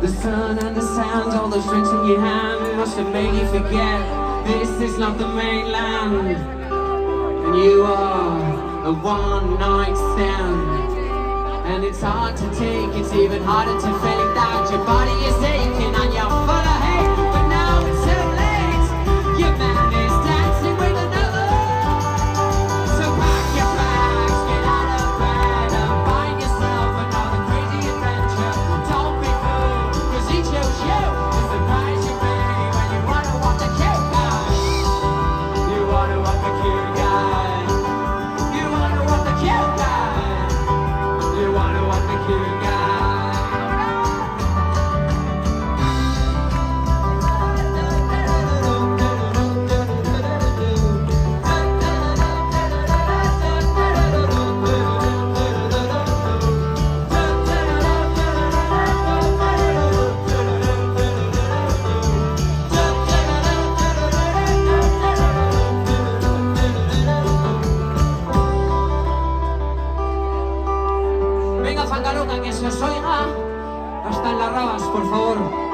The sun and the sand, all those drinks in your hand must have made you forget this is not the mainland. And you are a one-night stand. And it's hard to take, it's even harder to fake that your body is aching and you're full of hate. But now it's too late, your man is dancing with another. So pack your bags, get out of bed and find yourself another crazy adventure. Don't be fooled, cause he chose you. It's the price you pay when you wanna want the cute guy. You wanna want the cute guy. You wanna want the cute guy. You wanna want the cute guy. Venga, Fangaluca, que se os oiga hasta en las rabas, por favor.